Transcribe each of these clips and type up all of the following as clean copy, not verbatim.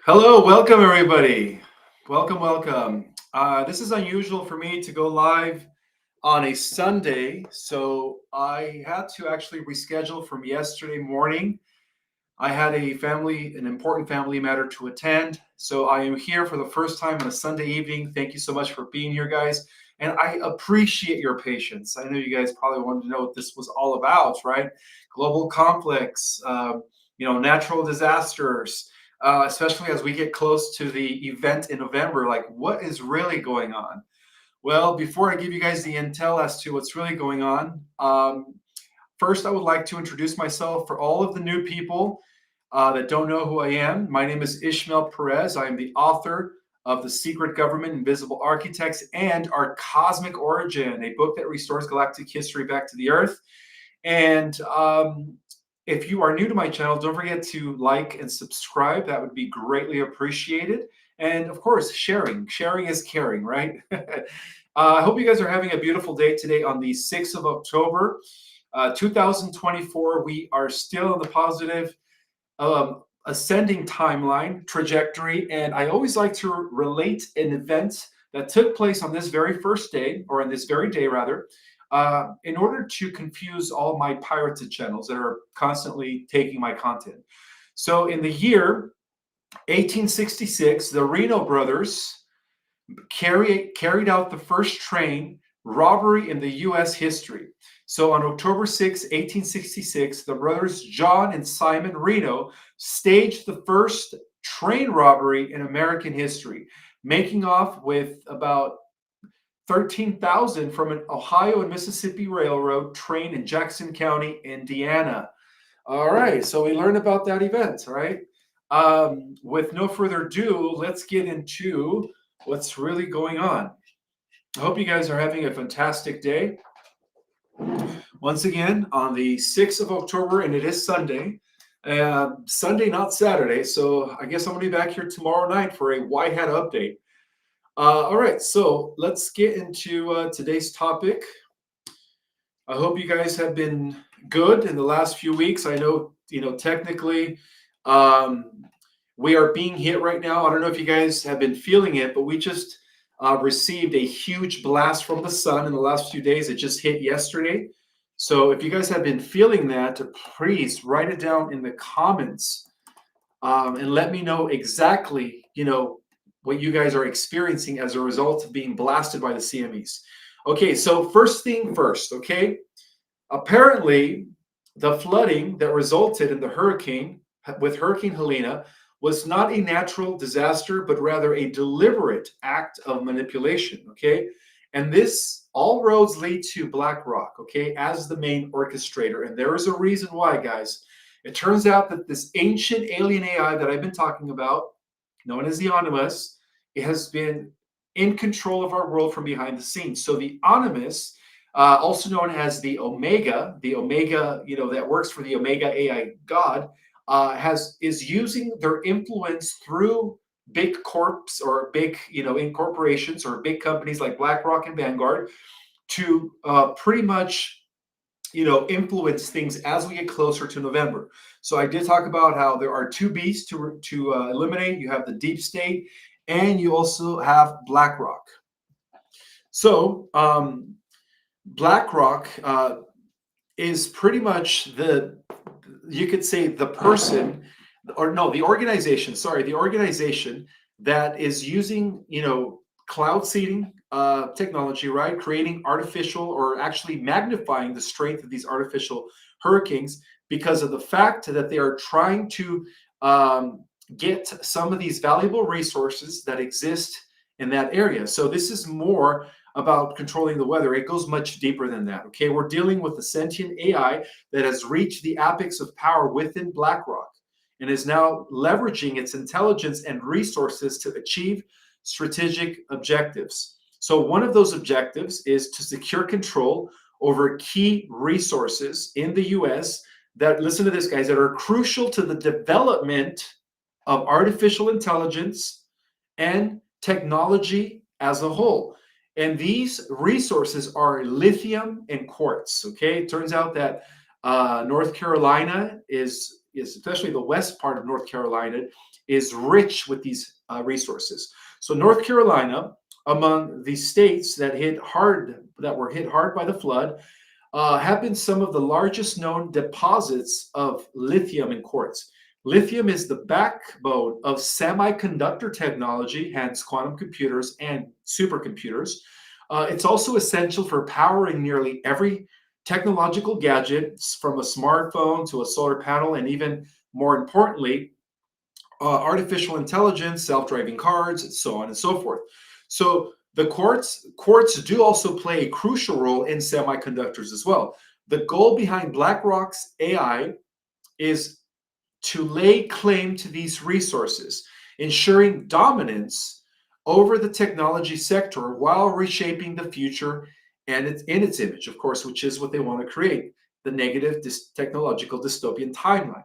Hello, welcome everybody. Welcome. This is unusual for me to go live on a Sunday, so I had to actually reschedule from yesterday morning. I had an important family matter to attend, so I am here for the first time on a Sunday evening. Thank you so much for being here, guys, and I appreciate your patience. I know you guys probably wanted to know what this was all about, right? Global conflicts, natural disasters, especially as we get close to the event in November. Like, what is really going on? Well, before I give you guys the intel as to what's really going on, first I would like to introduce myself for all of the new people that don't know who I am. My name is Ishmael Perez. I am the author of The Secret Government, Invisible Architects, and Our Cosmic Origin, a book that restores galactic history back to the Earth. And if you are new to my channel, don't forget to like and subscribe. That would be greatly appreciated. And of course, sharing. Sharing is caring, right? I hope you guys are having a beautiful day today on the 6th of October, 2024. We are still in the positive ascending timeline trajectory. And I always like to relate an event that took place on this very first day, or on this very day rather, in order to confuse all my pirated channels that are constantly taking my content. So in the year 1866, the Reno brothers carried out the first train robbery in the U.S. history. So on October 6, 1866, the brothers John and Simon Reno staged the first train robbery in American history, making off with about 13,000 from an Ohio and Mississippi Railroad train in Jackson County, Indiana. All right, so we learned about that event, all right? With no further ado, let's get into what's really going on. I hope you guys are having a fantastic day. Once again, on the 6th of October, and it is Sunday. Sunday, not Saturday, so I guess I'm going to be back here tomorrow night for a White Hat update. All right, so let's get into today's topic. I hope you guys have been good in the last few weeks. I know, technically, we are being hit right now. I don't know if you guys have been feeling it, but we just received a huge blast from the sun in the last few days. It just hit yesterday. So if you guys have been feeling that, please write it down in the comments and let me know exactly, what you guys are experiencing as a result of being blasted by the CMEs. Okay, so first thing first, okay? Apparently, the flooding that resulted in the hurricane with Hurricane Helena was not a natural disaster, but rather a deliberate act of manipulation, okay? And this, all roads lead to BlackRock, okay, as the main orchestrator. And there is a reason why, guys. It turns out that this ancient alien AI that I've been talking about, known as the Animus, it has been in control of our world from behind the scenes. So the Animus, also known as the Omega, that works for the Omega AI God, is using their influence through big corps or big, incorporations or big companies like BlackRock and Vanguard to pretty much influence things as we get closer to November. So I did talk about how there are two beasts to eliminate. You have the deep state, and you also have BlackRock. So BlackRock is pretty much you could say the person, or no, the organization. Sorry, the organization that is using cloud seeding technology, right? Creating artificial, or actually magnifying the strength of these artificial hurricanes because of the fact that they are trying to get some of these valuable resources that exist in that area. So this is more about controlling the weather. It goes much deeper than that, okay? We're dealing with a sentient AI that has reached the apex of power within BlackRock and is now leveraging its intelligence and resources to achieve strategic objectives. So one of those objectives is to secure control over key resources in the US that, listen to this, guys, that are crucial to the development of artificial intelligence and technology as a whole. And these resources are lithium and quartz, okay? It turns out that North Carolina is especially the west part of North Carolina, is rich with these resources. So North Carolina, among the states that were hit hard by the flood, have been some of the largest known deposits of lithium and quartz. Lithium is the backbone of semiconductor technology, hence quantum computers and supercomputers. It's also essential for powering nearly every technological gadget, from a smartphone to a solar panel, and even more importantly, artificial intelligence, self-driving cars, so on and so forth. So the quartz do also play a crucial role in semiconductors as well. The goal behind BlackRock's AI is to lay claim to these resources, ensuring dominance over the technology sector while reshaping the future and it's in its image, of course, which is what they want to create, the negative technological dystopian timeline.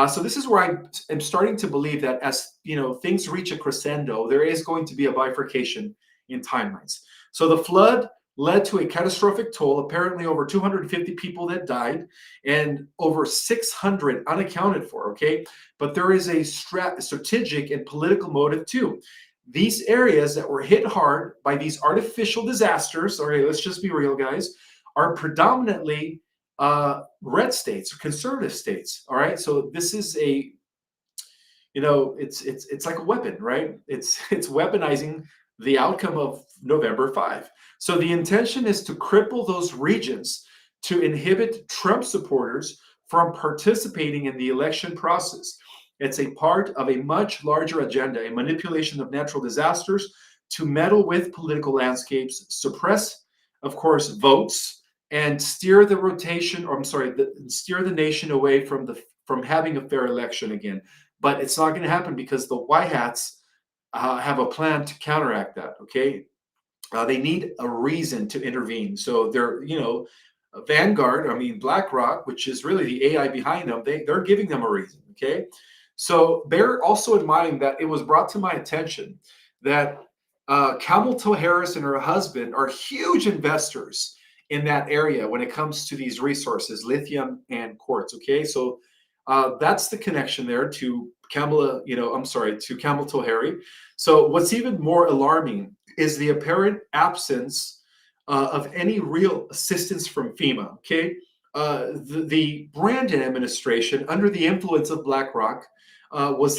So this is where I am starting to believe that as things reach a crescendo, there is going to be a bifurcation in timelines. So the flood led to a catastrophic toll, apparently over 250 people that died and over 600 unaccounted for, okay? But there is a strategic and political motive too. These areas that were hit hard by these artificial disasters, okay, let's just be real, guys, are predominantly red states or conservative states, all right? So this is it's like a weapon, right? It's weaponizing the outcome of November 5. So the intention is to cripple those regions to inhibit Trump supporters from participating in the election process. It's a part of a much larger agenda, a manipulation of natural disasters to meddle with political landscapes, suppress, of course, votes, and steer the rotation, or I'm sorry, steer the nation away from having a fair election again. But it's not going to happen because the white hats have a plan to counteract that. Okay, they need a reason to intervene. So they're, Vanguard, I mean BlackRock, which is really the AI behind them, they're giving them a reason. Okay, so bear also in mind that it was brought to my attention that Kamala Harris and her husband are huge investors in that area when it comes to these resources, lithium and quartz. Okay, so that's the connection there to to Kamala Harris. So what's even more alarming is the apparent absence of any real assistance from FEMA. Okay, the Brandon administration, under the influence of BlackRock, has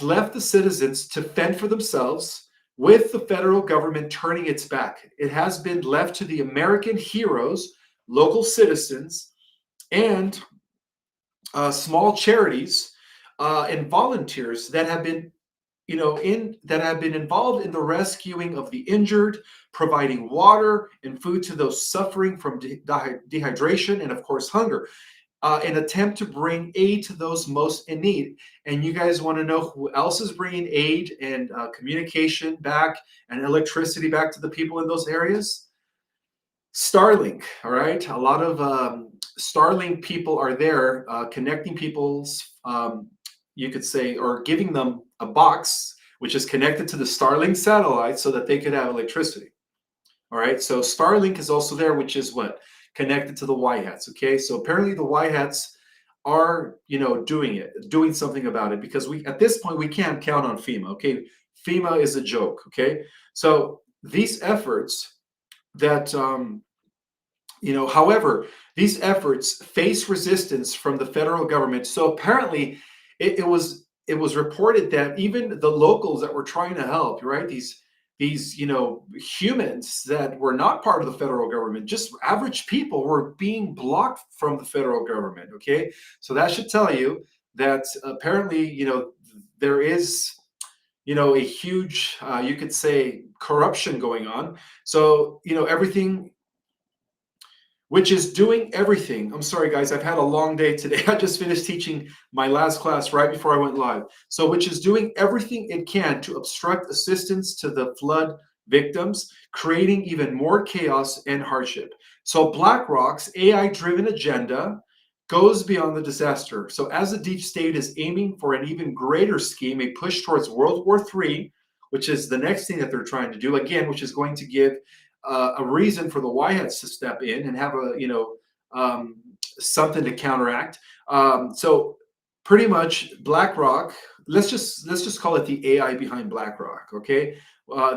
left the citizens to fend for themselves, with the federal government turning its back. It has been left to the American heroes, local citizens, and small charities and volunteers that have been involved in the rescuing of the injured, providing water and food to those suffering from dehydration and, of course, hunger, an attempt to bring aid to those most in need. And you guys want to know who else is bringing aid and communication back and electricity back to the people in those areas? Starlink, all right? A lot of Starlink people are there connecting people's, you could say, or giving them a box which is connected to the Starlink satellite so that they could have electricity. All right, so Starlink is also there, which is what? Connected to the White Hats, okay? So apparently the White Hats are, doing something about it, because at this point, we can't count on FEMA, okay? FEMA is a joke, okay? So these efforts that, however, these efforts face resistance from the federal government. So apparently it was reported that even the locals that were trying to help, right? These humans that were not part of the federal government, just average people, were being blocked from the federal government. Okay, so that should tell you that apparently there is a huge you could say corruption going on. So everything which is doing everything. I'm sorry, guys, I've had a long day today. I just finished teaching my last class right before I went live. So, which is doing everything it can to obstruct assistance to the flood victims, creating even more chaos and hardship. So, BlackRock's AI-driven agenda goes beyond the disaster. So, as the deep state is aiming for an even greater scheme, a push towards World War III, which is the next thing that they're trying to do, again, which is going to give a reason for the White Hats to step in and have something to counteract. So pretty much BlackRock. Let's just call it the AI behind BlackRock. Okay,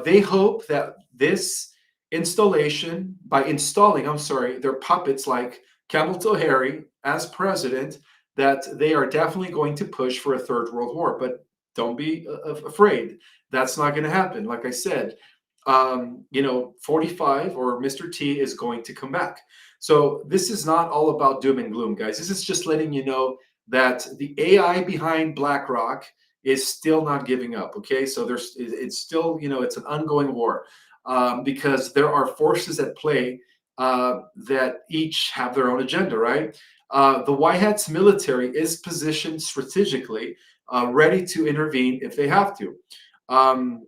they hope that this installation, by installing, I'm sorry, their puppets like Capitol Harry as president, that they are definitely going to push for a third world war. But don't be afraid. That's not going to happen. Like I said, 45 or Mr. T is going to come back. So this is not all about doom and gloom, guys. This is just letting you know that the AI behind BlackRock is still not giving up. Okay, so it's still, it's an ongoing war, because there are forces at play that each have their own agenda, right? The White Hat's military is positioned strategically, ready to intervene if they have to. Um,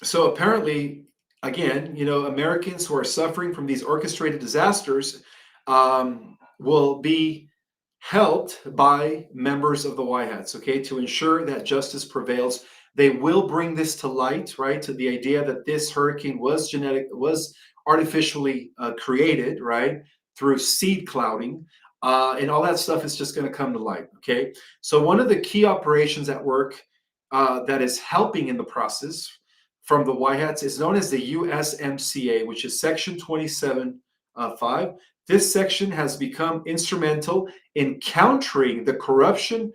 so apparently, again, Americans who are suffering from these orchestrated disasters will be helped by members of the White Hats, okay, to ensure that justice prevails. They will bring this to light, right, to the idea that this hurricane was artificially created, right, through seed clouding, and all that stuff is just going to come to light, okay. So one of the key operations at work that is helping in the process from the White Hats is known as the USMCA, which is Section 27.5. This section has become instrumental in countering the corruption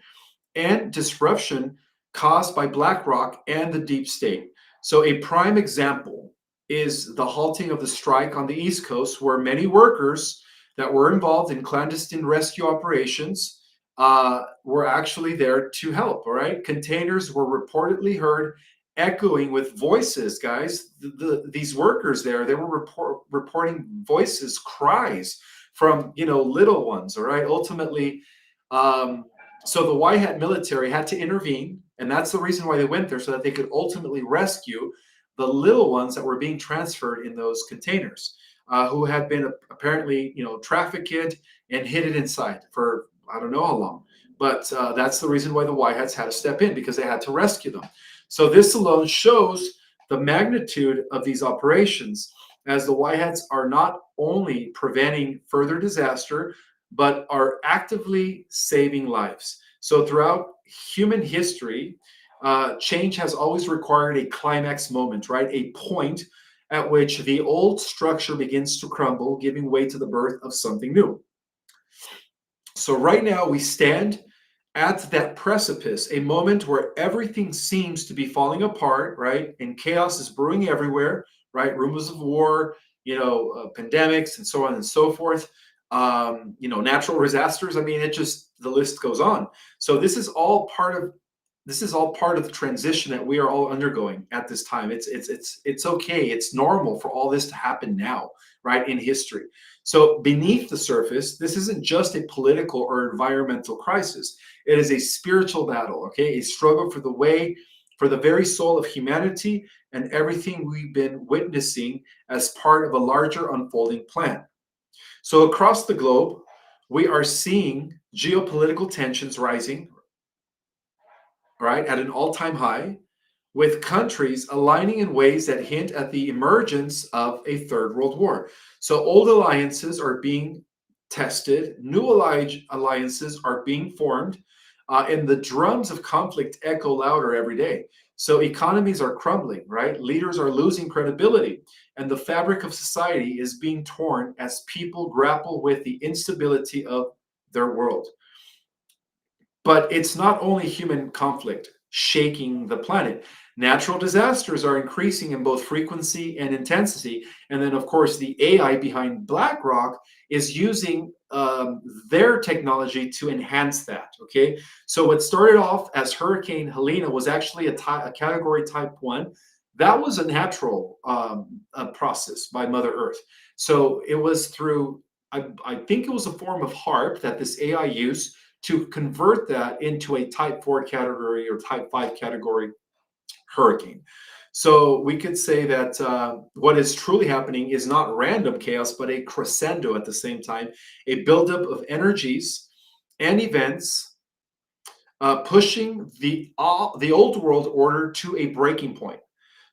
and disruption caused by BlackRock and the deep state. So, a prime example is the halting of the strike on the East Coast, where many workers that were involved in clandestine rescue operations were actually there to help. All right. Containers were reportedly heard echoing with voices, guys. These workers there, they were reporting voices, cries from, little ones. All right. Ultimately, um, so the White Hat military had to intervene, and that's the reason why they went there, so that they could ultimately rescue the little ones that were being transferred in those containers, who had been apparently, trafficked and hidden inside for I don't know how long. But that's the reason why the White Hats had to step in, because they had to rescue them. So this alone shows the magnitude of these operations, as the White Hats are not only preventing further disaster, but are actively saving lives. So throughout human history, change has always required a climax moment, right? A point at which the old structure begins to crumble, giving way to the birth of something new. So right now we stand at that precipice, a moment where everything seems to be falling apart, right? And chaos is brewing everywhere, right? Rumors of war, pandemics, and so on and so forth. Natural disasters. I mean, the list goes on. So this is all part of the transition that we are all undergoing at this time. It's okay. It's normal for all this to happen now, right, in history. So beneath the surface, this isn't just a political or environmental crisis. It is a spiritual battle, okay? A struggle for the very soul of humanity and everything we've been witnessing as part of a larger unfolding plan. So across the globe, we are seeing geopolitical tensions rising, right, at an all-time high, with countries aligning in ways that hint at the emergence of a third world war. So old alliances are being tested, new alliances are being formed, and the drums of conflict echo louder every day. So economies are crumbling, right? Leaders are losing credibility, and the fabric of society is being torn as people grapple with the instability of their world. But it's not only human conflict shaking the planet. Natural disasters are increasing in both frequency and intensity. And then, of course, the AI behind BlackRock is using their technology to enhance that. Okay. So, what started off as Hurricane Helena was actually a category type 1. That was a natural process by Mother Earth. So, it was through, I think it was a form of HARP that this AI used to convert that into a type 4 category or type 5 category hurricane. So we could say that what is truly happening is not random chaos, but a crescendo at the same time, a buildup of energies and events pushing the old world order to a breaking point.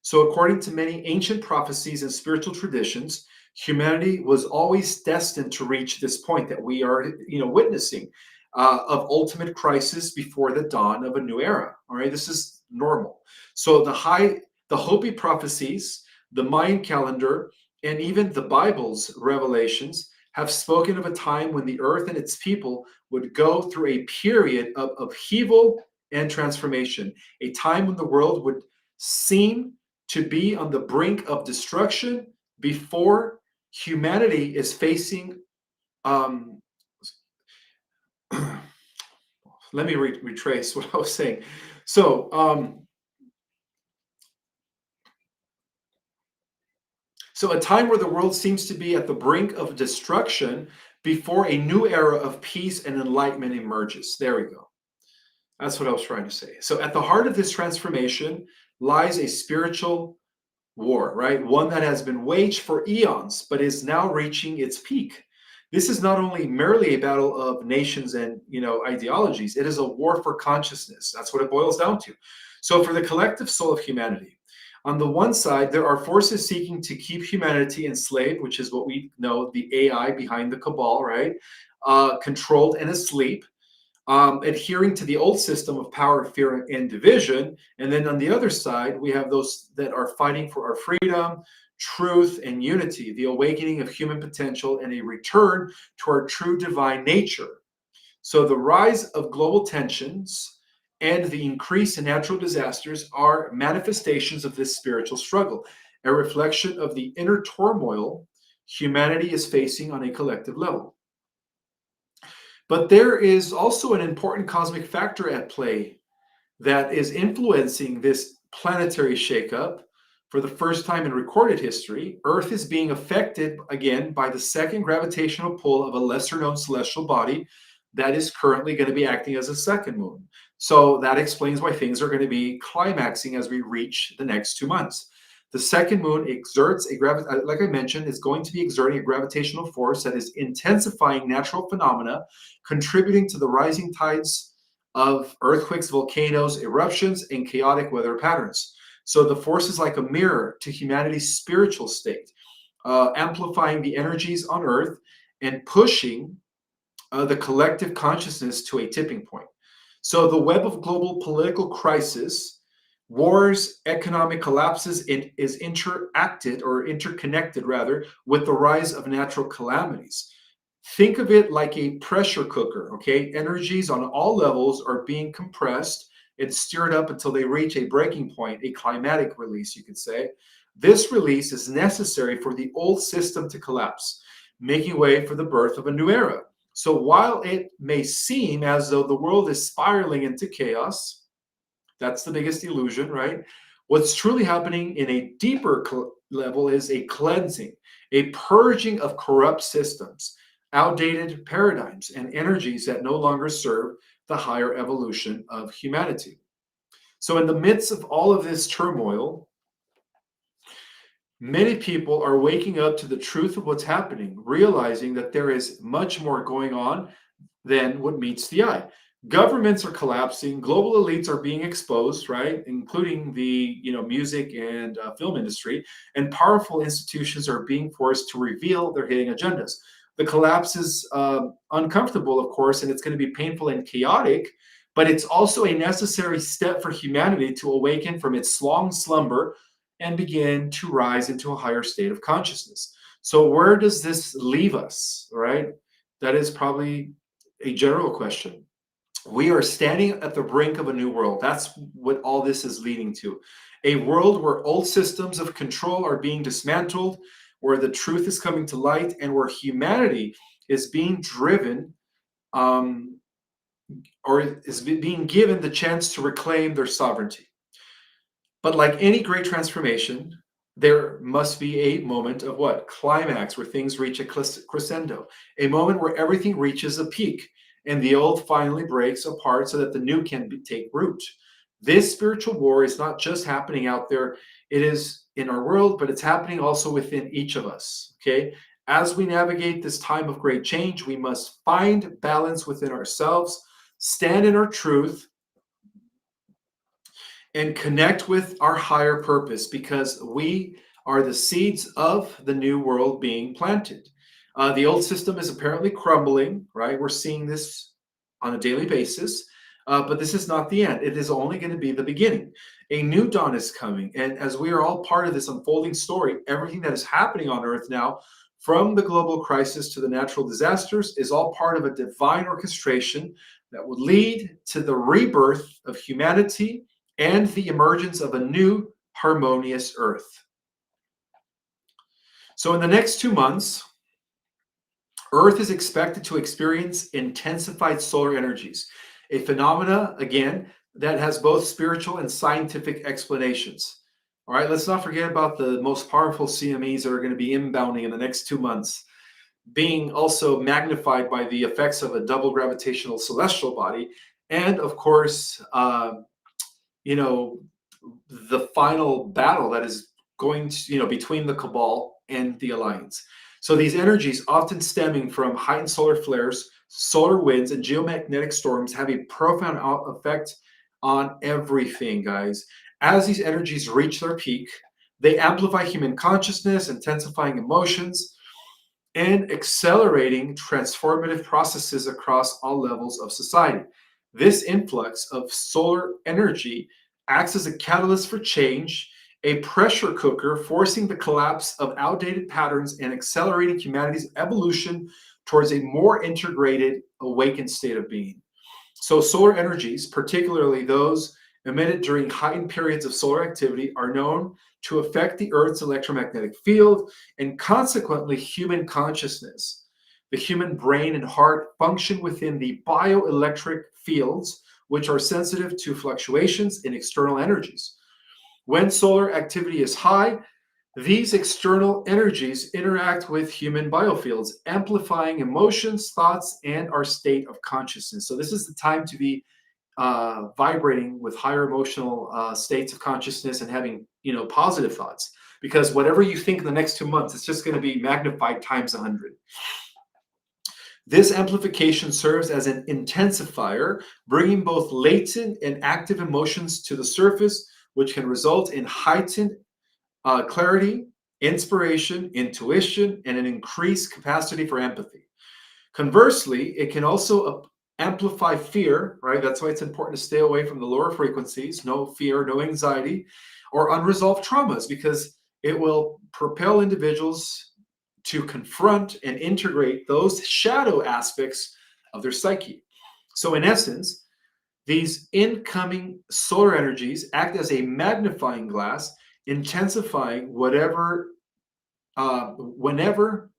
So, according to many ancient prophecies and spiritual traditions, Humanity was always destined to reach this point that we are, witnessing of ultimate crisis before the dawn of a new era. All right, this is normal. So the Hopi prophecies, the Mayan calendar, and even the Bible's revelations have spoken of a time when the earth and its people would go through a period of upheaval and transformation, a time when the world would seem to be on the brink of destruction before humanity is facing. Um, let me retrace what I was saying. So, a time where the world seems to be at the brink of destruction before a new era of peace and enlightenment emerges. There we go. That's what I was trying to say. So, at the heart of this transformation lies a spiritual war, right? One that has been waged for eons, but is now reaching its peak. This is not only merely a battle of nations and ideologies. It is a war for consciousness. That's what it boils down to. So, for the collective soul of humanity, on the one side, there are forces seeking to keep humanity enslaved, which is what we know the AI behind the cabal, right? Controlled and asleep, adhering to the old system of power, fear, and division. And then on the other side, we have those that are fighting for our freedom, truth, and unity, the awakening of human potential, and a return to our true divine nature. So the rise of global tensions and the increase in natural disasters are manifestations of this spiritual struggle, a reflection of the inner turmoil humanity is facing on a collective level. But there is also an important cosmic factor at play that is influencing this planetary shakeup. For the first time in recorded history, Earth is being affected again by the second gravitational pull of a lesser known celestial body that is currently going to be acting as a second moon. So that explains why things are going to be climaxing as we reach the next 2 months. The second moon exerts like I mentioned, is going to be exerting a gravitational force that is intensifying natural phenomena, contributing to the rising tides of earthquakes, volcanoes, eruptions, and chaotic weather patterns. So the force is like a mirror to humanity's spiritual state, amplifying the energies on Earth and pushing the collective consciousness to a tipping point. So the web of global political crisis, wars, economic collapses is interacted or interconnected rather with the rise of natural calamities. Think of it like a pressure cooker, okay? Energies on all levels are being compressed and stirred up until they reach a breaking point, a climatic release, you could say. This release is necessary for the old system to collapse, making way for the birth of a new era. So while it may seem as though the world is spiraling into chaos, that's the biggest illusion, right? What's truly happening in a deeper level is a cleansing, a purging of corrupt systems, outdated paradigms, and energies that no longer serve the higher evolution of humanity. So, in the midst of all of this turmoil, many people are waking up to the truth of what's happening, realizing that there is much more going on than what meets the eye. Governments are collapsing, global elites are being exposed, right, including the music and film industry, and powerful institutions are being forced to reveal their hidden agendas. The collapse is uncomfortable, of course, and it's going to be painful and chaotic, but it's also a necessary step for humanity to awaken from its long slumber and begin to rise into a higher state of consciousness. So where does this leave us, right? That is probably a general question. We are standing at the brink of a new world. That's what all this is leading to. A world where old systems of control are being dismantled, where the truth is coming to light, and where humanity is being driven or is being given the chance to reclaim their sovereignty. But like any great transformation, there must be a moment of what? Climax, where things reach a crescendo, a moment where everything reaches a peak and the old finally breaks apart so that the new can take root. This spiritual war is not just happening out there, it is in our world, but it's happening also within each of us. Okay. As we navigate this time of great change, we must find balance within ourselves, stand in our truth, and connect with our higher purpose, because we are the seeds of the new world being planted. The old system is apparently crumbling, right? We're seeing this on a daily basis, but this is not the end. It is only going to be the beginning. A new dawn is coming. And as we are all part of this unfolding story, everything that is happening on Earth now, from the global crisis to the natural disasters, is all part of a divine orchestration that will lead to the rebirth of humanity and the emergence of a new harmonious Earth. So, in the next 2 months, Earth is expected to experience intensified solar energies, a phenomena, again, that has both spiritual and scientific explanations. All right, let's not forget about the most powerful CMEs that are going to be inbounding in the next 2 months, being also magnified by the effects of a double gravitational celestial body. And of course, you know, the final battle that is going to, between the cabal and the alliance. So these energies, often stemming from heightened solar flares, solar winds, and geomagnetic storms, have a profound effect on everything, guys. As these energies reach their peak, they amplify human consciousness, intensifying emotions, and accelerating transformative processes across all levels of society. This influx of solar energy acts as a catalyst for change, a pressure cooker forcing the collapse of outdated patterns and accelerating humanity's evolution towards a more integrated, awakened state of being. So, solar energies, particularly those emitted during heightened periods of solar activity, are known to affect the Earth's electromagnetic field and consequently human consciousness. The human brain and heart function within the bioelectric fields, which are sensitive to fluctuations in external energies. When solar activity is high, these external energies interact with human biofields, amplifying emotions, thoughts, and our state of consciousness. So, this is the time to be vibrating with higher emotional states of consciousness and having, positive thoughts. Because whatever you think in the next 2 months, it's just going to be magnified times 100. This amplification serves as an intensifier, bringing both latent and active emotions to the surface, which can result in heightened clarity, inspiration, intuition, and an increased capacity for empathy. Conversely, it can also amplify fear, right? That's why it's important to stay away from the lower frequencies, no fear, no anxiety, or unresolved traumas, because it will propel individuals to confront and integrate those shadow aspects of their psyche. So, in essence, these incoming solar energies act as a magnifying glass, intensifying whenever, whatever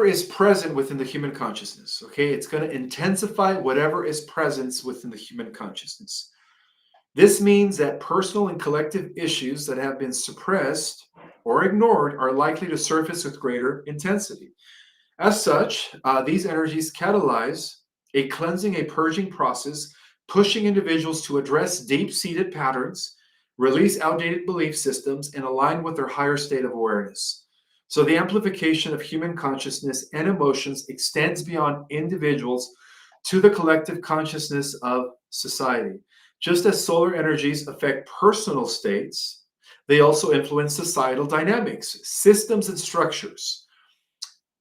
is present within the human consciousness. Okay, it's going to intensify whatever is present within the human consciousness. This means that personal and collective issues that have been suppressed or ignored are likely to surface with greater intensity. As such, these energies catalyze a cleansing, a purging process, pushing individuals to address deep-seated patterns, release outdated belief systems, and align with their higher state of awareness. So the amplification of human consciousness and emotions extends beyond individuals to the collective consciousness of society. Just as solar energies affect personal states, they also influence societal dynamics, systems, and structures.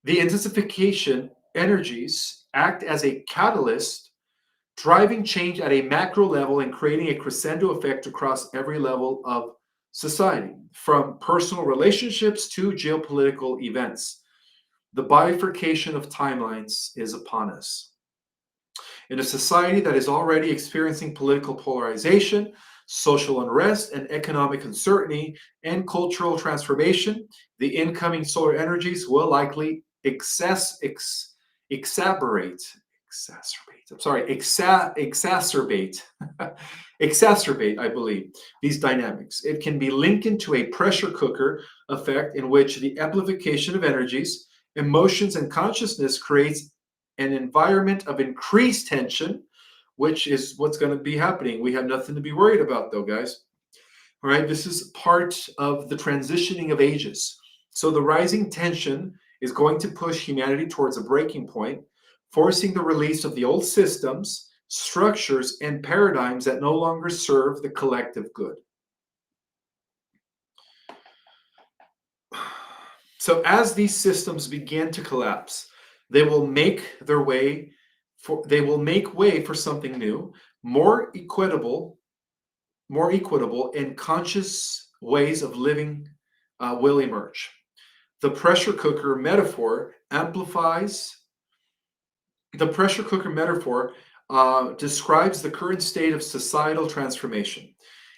The intensification energies act as a catalyst, driving change at a macro level and creating a crescendo effect across every level of society, from personal relationships to geopolitical events. The bifurcation of timelines is upon us. In a society that is already experiencing political polarization, social unrest, and economic uncertainty, and cultural transformation, the incoming solar energies will likely exacerbate, exacerbate, I believe, these dynamics. It can be likened to a pressure cooker effect in which the amplification of energies, emotions, and consciousness creates an environment of increased tension, which is what's going to be happening. We have nothing to be worried about, though, guys. All right, this is part of the transitioning of ages. So the rising tension is going to push humanity towards a breaking point, forcing the release of the old systems, structures, and paradigms that no longer serve the collective good. So as these systems begin to collapse, they will make their way they will make way for something new, more equitable, and conscious ways of living will emerge. The pressure cooker metaphor amplifies the pressure cooker metaphor describes the current state of societal transformation.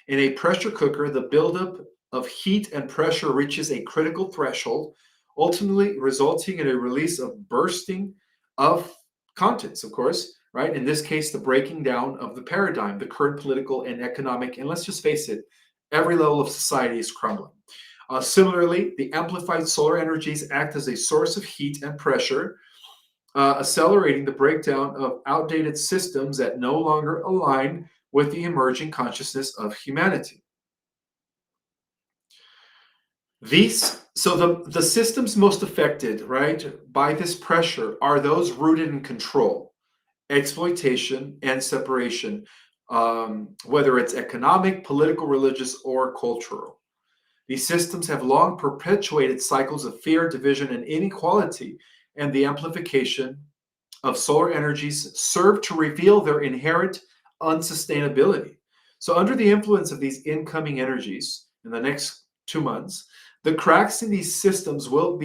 In a pressure cooker, the buildup of heat and pressure reaches a critical threshold, ultimately resulting in a release of bursting of contents, of course, right? In this case, the breaking down of the paradigm, the current political and economic, and let's just face it, every level of society is crumbling. Similarly, the amplified solar energies act as a source of heat and pressure, accelerating the breakdown of outdated systems that no longer align with the emerging consciousness of humanity. The systems most affected, right, by this pressure are those rooted in control, exploitation, and separation, whether it's economic, political, religious, or cultural. These systems have long perpetuated cycles of fear, division, and inequality, and the amplification of solar energies serve to reveal their inherent unsustainability. So, under the influence of these incoming energies in the next 2 months, the cracks in these systems will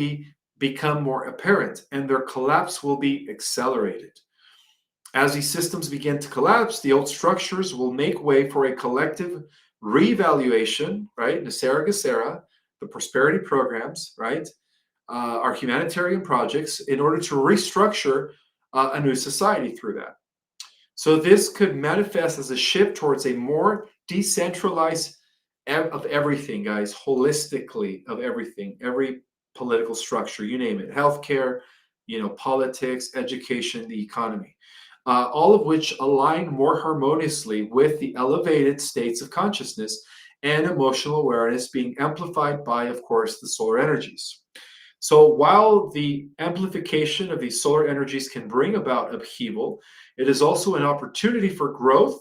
become more apparent and their collapse will be accelerated. As these systems begin to collapse, the old structures will make way for a collective reevaluation, right? Nasera Gesera, the prosperity programs, right? Our humanitarian projects in order to restructure a new society through that. So this could manifest as a shift towards a more decentralized of everything, guys, holistically of everything, every political structure, you name it, healthcare, politics, education, the economy, all of which align more harmoniously with the elevated states of consciousness and emotional awareness being amplified by, of course, the solar energies. So while the amplification of these solar energies can bring about upheaval, it is also an opportunity for growth,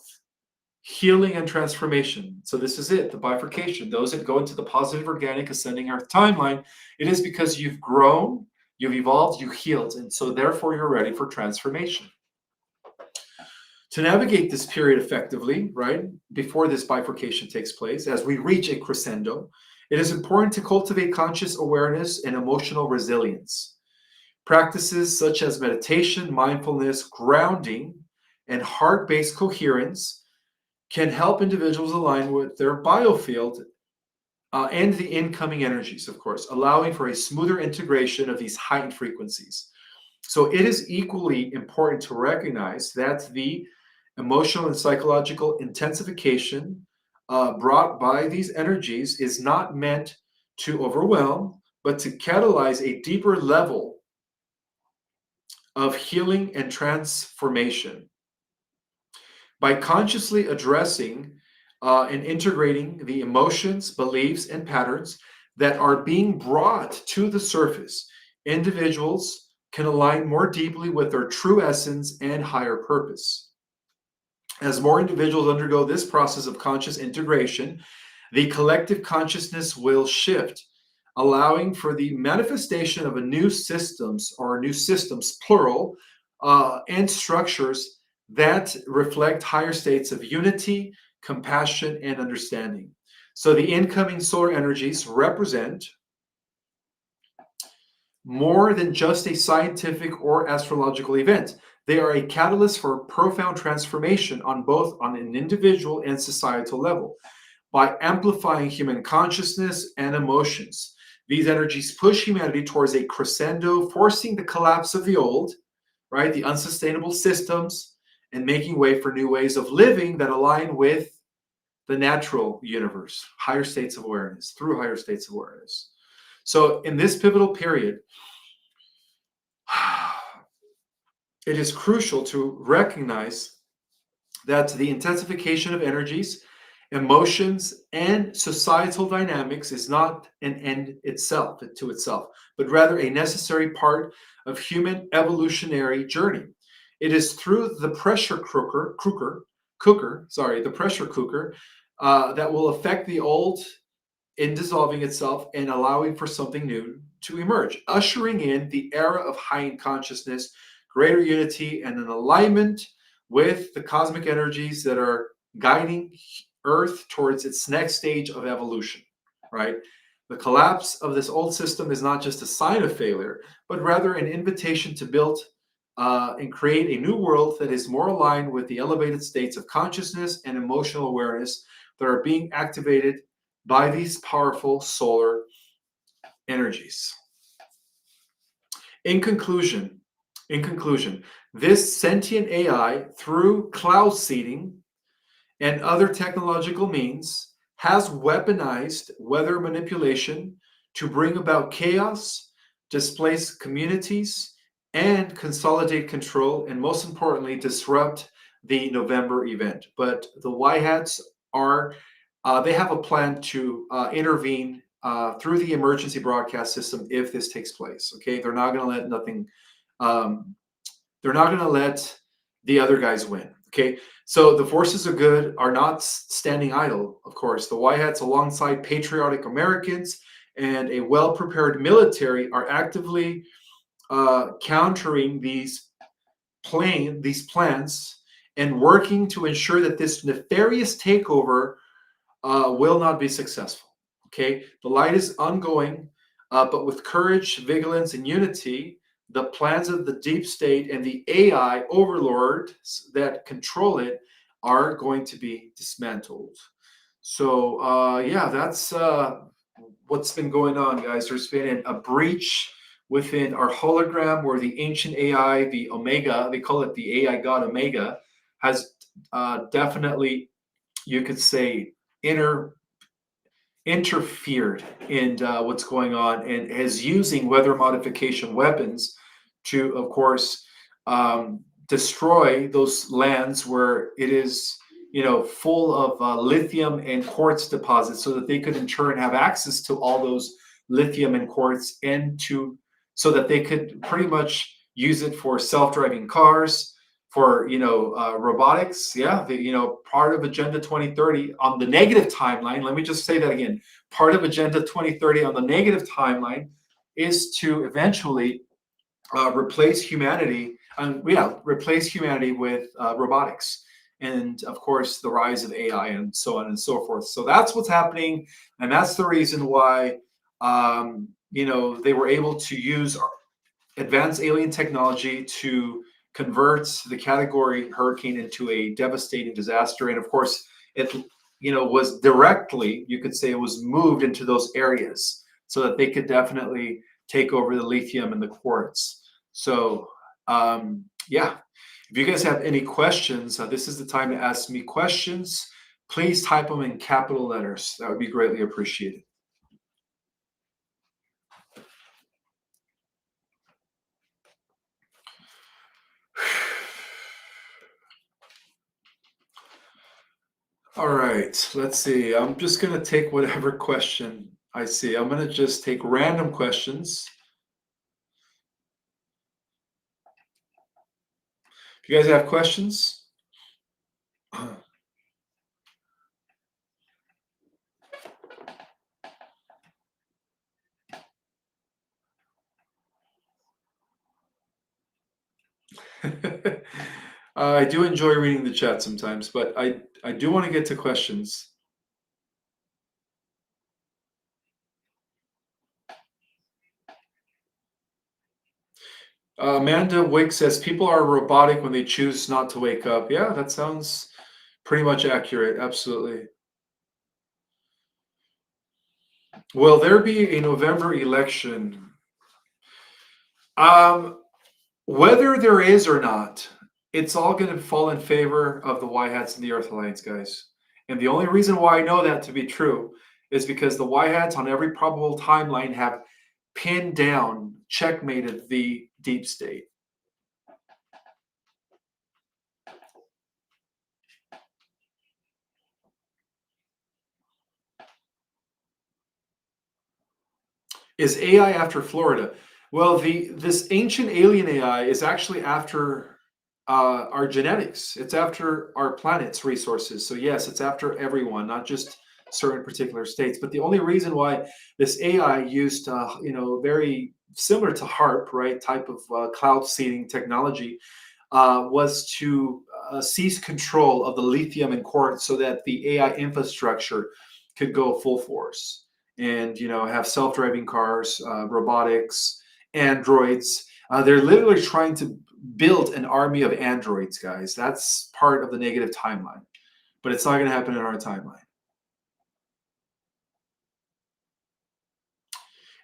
healing, and transformation. So this is it, the bifurcation. Those that go into the positive, organic, ascending earth timeline, it is because you've grown, you've evolved, you healed, and so therefore you're ready for transformation. To navigate this period effectively, right, before this bifurcation takes place, as we reach a crescendo, it is important to cultivate conscious awareness and emotional resilience. Practices such as meditation, mindfulness, grounding, and heart-based coherence can help individuals align with their biofield and the incoming energies, of course, allowing for a smoother integration of these heightened frequencies. So it is equally important to recognize that the emotional and psychological intensification brought by these energies is not meant to overwhelm, but to catalyze a deeper level of healing and transformation. By consciously addressing and integrating the emotions, beliefs, and patterns that are being brought to the surface, individuals can align more deeply with their true essence and higher purpose. As more individuals undergo this process of conscious integration, the collective consciousness will shift, allowing for the manifestation of a new systems or new systems, plural, and structures that reflect higher states of unity, compassion, and understanding. So the incoming solar energies represent more than just a scientific or astrological event. They are a catalyst for profound transformation on both on an individual and societal level. By amplifying human consciousness and emotions, these energies push humanity towards a crescendo, forcing the collapse of the old, right, the unsustainable systems, and making way for new ways of living that align with the natural universe, higher states of awareness, through higher states of awareness. So in this pivotal period, it is crucial to recognize that the intensification of energies, emotions, and societal dynamics is not an end itself to itself, but rather a necessary part of human evolutionary journey. It is through the pressure cooker that will affect the old in dissolving itself and allowing for something new to emerge, ushering in the era of heightened consciousness, greater unity, and an alignment with the cosmic energies that are guiding Earth towards its next stage of evolution, right? The collapse of this old system is not just a sign of failure, but rather an invitation to build and create a new world that is more aligned with the elevated states of consciousness and emotional awareness that are being activated by these powerful solar energies. In conclusion, in conclusion, this sentient AI, through cloud seeding and other technological means, has weaponized weather manipulation to bring about chaos, displace communities, and consolidate control, and most importantly, disrupt the November event. But the White Hats are, they have a plan to intervene through the emergency broadcast system if this takes place. Okay, they're not going to let nothing, um, they're not going to let the other guys win. Okay, so the forces of good are not standing idle, of course. The White Hats, alongside patriotic Americans and a well prepared military, are actively countering these plans and working to ensure that this nefarious takeover will not be successful. Okay, the light is ongoing, but with courage, vigilance, and unity, the plans of the deep state and the AI overlords that control it are going to be dismantled. So, yeah, that's what's been going on, guys. There's been a breach within our hologram where the ancient AI, the Omega, they call it the AI god Omega, has definitely, you could say, inter interfered in what's going on and is using weather modification weapons to, of course, destroy those lands where it is, full of lithium and quartz deposits, so that they could in turn have access to all those lithium and quartz, and to so that they could pretty much use it for self-driving cars, for robotics. Yeah, part of Agenda 2030 on the negative timeline. Let me just say that again. Part of Agenda 2030 on the negative timeline is to eventually replace humanity, and replace humanity with robotics, and of course the rise of AI and so on and so forth. So that's what's happening, and that's the reason why they were able to use advanced alien technology to convert the category hurricane into a devastating disaster. And of course, it was directly, you could say, it was moved into those areas so that they could definitely take over the lithium and the quartz. So yeah, if you guys have any questions, this is the time to ask me questions. Please type them in capital letters. That would be greatly appreciated. All right, let's see. I'm just going to take whatever question I see. I'm going to just take random questions. If you guys have questions, I do enjoy reading the chat sometimes, but I do want to get to questions. Amanda Wick says people are robotic when they choose not to wake up. Yeah, that sounds pretty much accurate. Absolutely. Will there be a November election? Whether there is or not, it's all going to fall in favor of the White Hats and the Earth Alliance, guys. And the only reason why I know that to be true is because the White Hats on every probable timeline have pinned down, checkmated the deep state. Is AI after Florida? Well, this ancient alien AI is actually after our genetics. It's after our planet's resources. So yes, it's after everyone, not just certain particular states. But the only reason why this AI used, very similar to HARP, right, type of cloud seeding technology, was to seize control of the lithium and quartz so that the AI infrastructure could go full force and have self-driving cars, robotics, androids. They're literally trying to build an army of androids, guys. That's part of the negative timeline, but it's not going to happen in our timeline.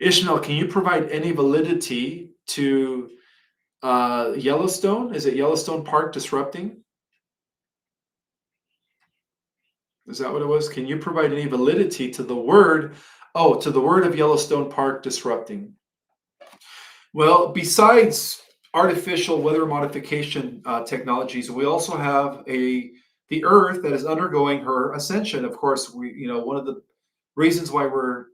Ishmael, can you provide any validity to Yellowstone? Is it Yellowstone Park disrupting? Is that what it was? Can you provide any validity to the word? Oh, to the word of Yellowstone Park disrupting. Well, besides artificial weather modification technologies, we also have the Earth that is undergoing her ascension. Of course, one of the reasons why we're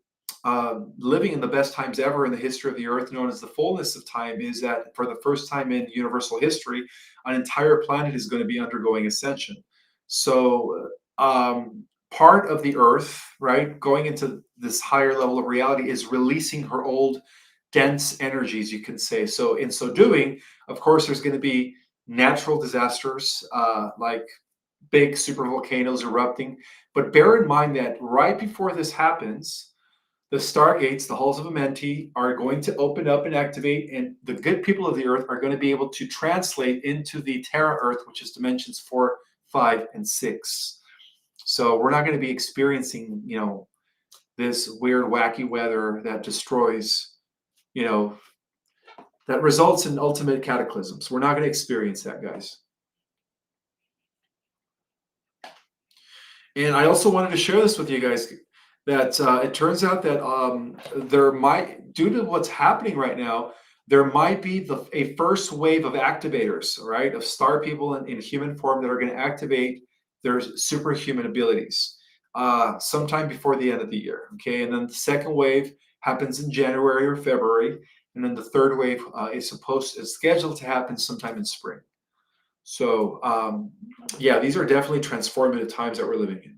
living in the best times ever in the history of the Earth, known as the fullness of time, is that for the first time in universal history, an entire planet is going to be undergoing ascension. So, part of the Earth, right, going into this higher level of reality, is releasing her old dense energies, you can say. So, in so doing, of course, there's going to be natural disasters like big super volcanoes erupting. But bear in mind that right before this happens, the stargates, the halls of Amenti, are going to open up and activate, and the good people of the Earth are going to be able to translate into the Terra Earth, which is dimensions 4, 5, and 6. So we're not going to be experiencing, this weird, wacky weather that destroys, that results in ultimate cataclysms. We're not going to experience that, guys. And I also wanted to share this with you guys that it turns out that there might, due to what's happening right now, there might be a first wave of activators, right, of star people in human form that are going to activate their superhuman abilities sometime before the end of the year. Okay, and then the second wave happens in January or February, and then the third wave is scheduled to happen sometime in spring. So yeah, these are definitely transformative times that we're living in.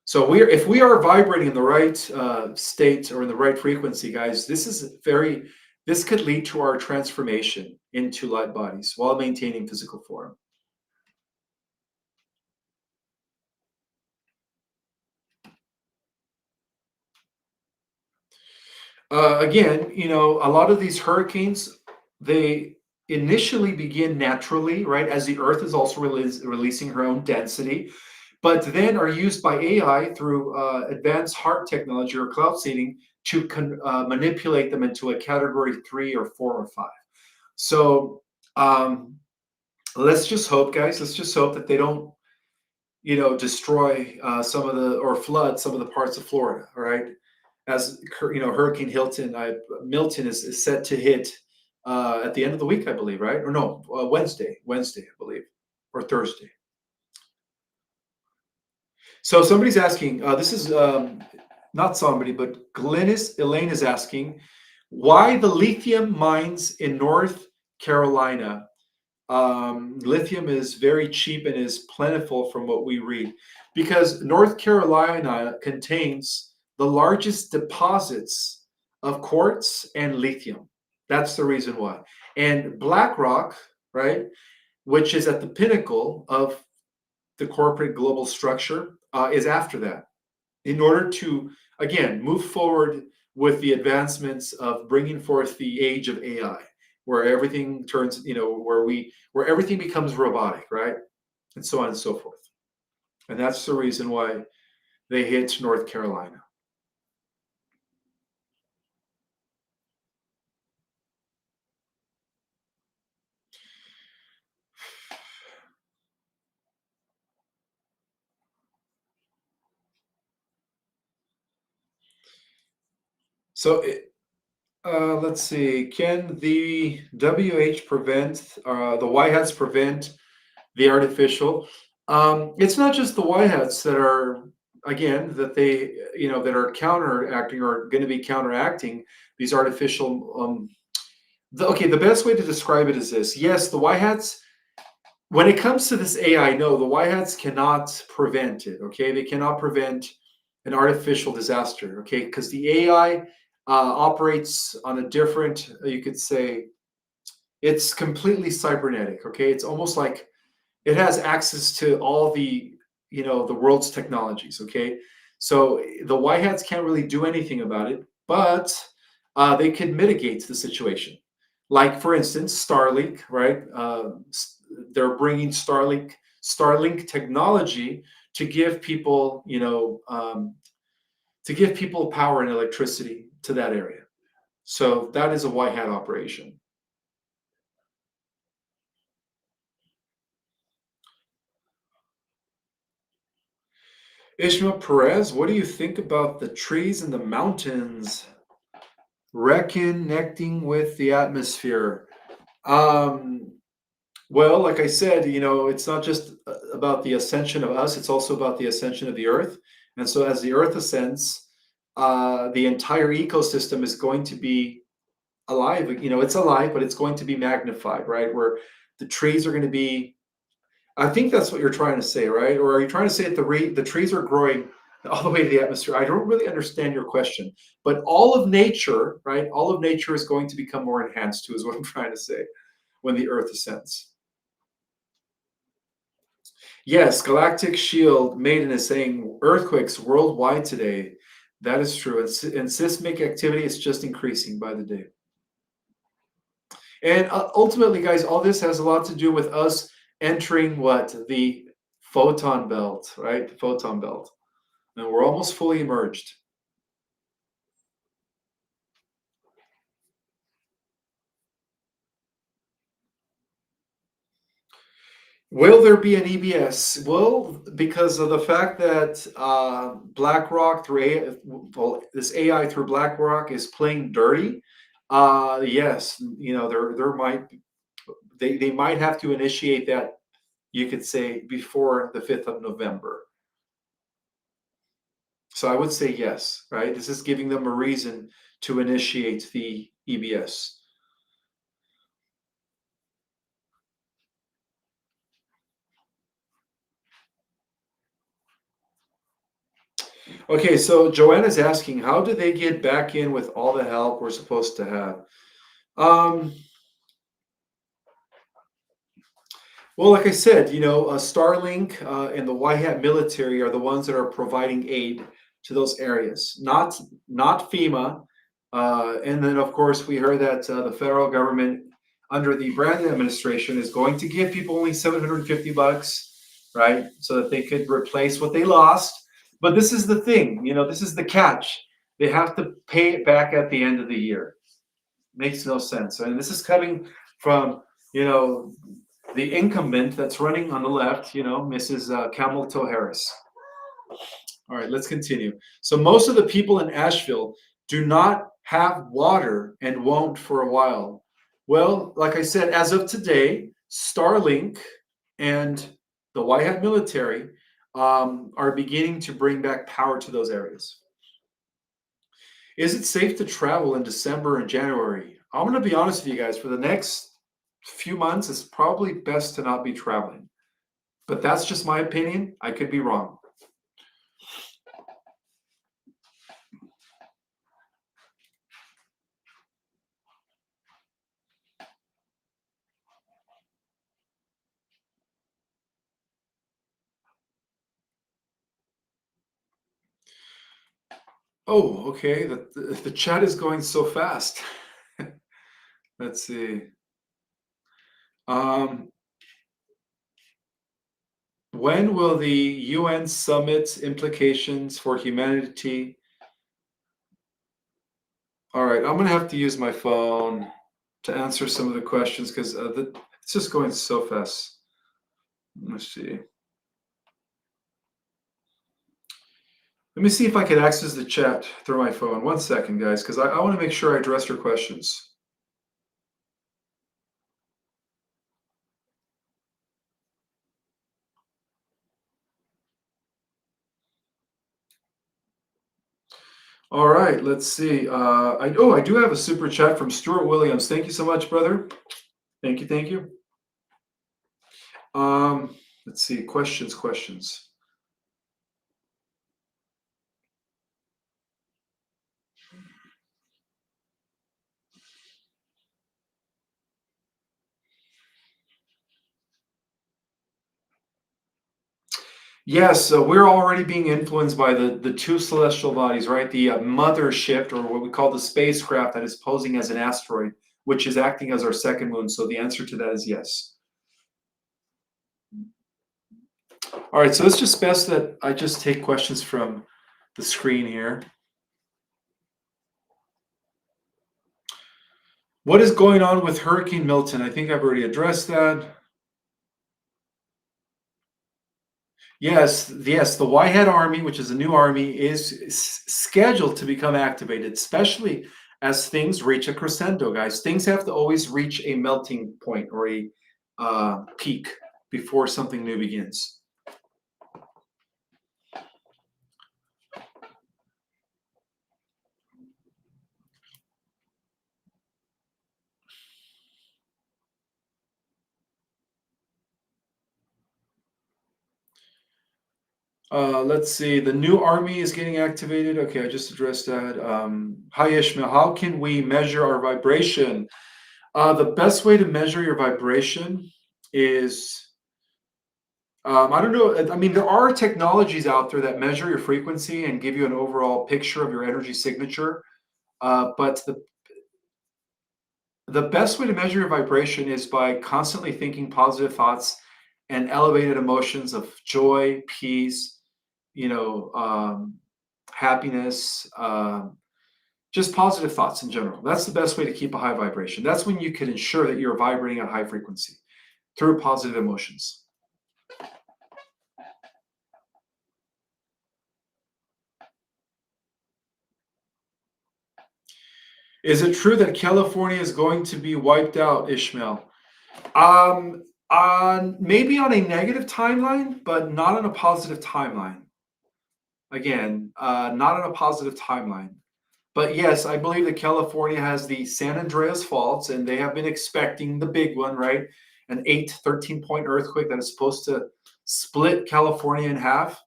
So if we are vibrating in the right state or in the right frequency, guys, this could lead to our transformation into light bodies while maintaining physical form. Again, a lot of these hurricanes, they initially begin naturally, right, as the Earth is also releasing her own density, but then are used by AI through advanced HARP technology or cloud seeding to manipulate them into a category 3 or 4 or 5. So let's just hope, guys. Let's just hope that they don't, destroy or flood some of the parts of Florida. All right, as Hurricane Milton is set to hit at the end of the week, I believe, right? Or no, Wednesday, I believe, or Thursday. So somebody's asking, this is not somebody, but Glennis Elaine is asking, why the lithium mines in North Carolina? Lithium is very cheap and is plentiful from what we read, because North Carolina contains the largest deposits of quartz and lithium. That's the reason why. And BlackRock, right, which is at the pinnacle of the corporate global structure, is after that, in order to, again, move forward with the advancements of bringing forth the age of AI, where everything turns, where everything becomes robotic, right? And so on and so forth. And that's the reason why they hit North Carolina. So let's see. Can the WH prevent, the White Hats prevent the artificial? It's not just the White Hats that are, again, that they, that are counteracting or going to be counteracting these artificial. Okay, the best way to describe it is this. Yes, the White Hats when it comes to this AI, no, the white hats cannot prevent it. Okay, they cannot prevent an artificial disaster. Okay, because the AI operates on a different, you could say, it's completely cybernetic. Okay, it's almost like it has access to all the the world's technologies. Okay, so the white hats can't really do anything about it, but they can mitigate the situation. Like for instance, Starlink, right? They're bringing Starlink technology to give people to give people power and electricity to that area. So that is a white hat operation. Ishmael Perez, what do you think about the trees and the mountains reconnecting with the atmosphere? Um, well, like I said, it's not just about the ascension of us, it's also about the ascension of the earth. And so as the earth ascends, the entire ecosystem is going to be alive. It's alive, but it's going to be magnified, right? Where the trees are going to be I think that's what you're trying to say, right? Or are you trying to say that the trees are growing all the way to the atmosphere? I don't really understand your question, but all of nature, right? All of nature is going to become more enhanced too, is what I'm trying to say when the Earth ascends. Yes, galactic shield maiden is saying earthquakes worldwide today. That is true, and seismic activity is just increasing by the day. And ultimately, guys, all this has a lot to do with us entering what the photon belt, right? The photon belt. And we're almost fully emerged. Will there be an EBS? Well, because of the fact that BlackRock well, this AI through BlackRock is playing dirty. Yes, there might they might have to initiate that. You could say before the 5th of November. So I would say yes, right? This is giving them a reason to initiate the EBS. Okay, so Joanna's asking, how do they get back in with all the help we're supposed to have? Um, well, like I said, Starlink and the White Hat military are the ones that are providing aid to those areas, not FEMA. And then, of course, we heard that the federal government, under the Brandon administration, is going to give people only $750, right, so that they could replace what they lost. But this is the thing, this is the catch. They have to pay it back at the end of the year. Makes no sense. And this is coming from, you know, the incumbent that's running on the left, Mrs. Camel Toe Harris. All right, let's continue. So most of the people in Asheville do not have water and won't for a while. Well, like I said, as of today, Starlink and the White Hat military are beginning to bring back power to those areas. Is it safe to travel in December and January? I'm going to be honest with you guys. For the next few months, it's probably best to not be traveling. But that's just my opinion. I could be wrong. Oh, okay. The chat is going so fast. Let's see. Um, when will the UN summit implications for humanity? All right, I'm gonna have to use my phone to answer some of the questions because it's just going so fast. Let's see. Let me see if I can access the chat through my phone. One second, guys, because I want to make sure I address your questions. All right, let's see. I do have a super chat from Stuart Williams. Thank you so much, brother. Thank you, thank you. Um, let's see. Questions. Yes, so we're already being influenced by the two celestial bodies, right? The mothership, or what we call the spacecraft, that is posing as an asteroid, which is acting as our second moon. So the answer to that is yes. All right, so it's just best that I just take questions from the screen here. What is going on with Hurricane Milton? I think I've already addressed that. Yes, the Whitehead Army, which is a new army, is scheduled to become activated, especially as things reach a crescendo, guys. Things have to always reach a melting point or a peak before something new begins. Let's see. The new army is getting activated. Okay, I just addressed that. Hi, Ishmael. How can we measure our vibration? The best way to measure your vibration is I don't know. I mean, there are technologies out there that measure your frequency and give you an overall picture of your energy signature. But the best way to measure your vibration is by constantly thinking positive thoughts and elevated emotions of joy, peace, you know, happiness, just positive thoughts in general. That's the best way to keep a high vibration. That's when you can ensure that you're vibrating at high frequency through positive emotions. Is it true that California is going to be wiped out, Ishmael? On maybe on a negative timeline, but not on a positive timeline. Again, not on a positive timeline. But yes, I believe that California has the San Andreas faults, and they have been expecting the big one, right? An 13 point earthquake that is supposed to split California in half.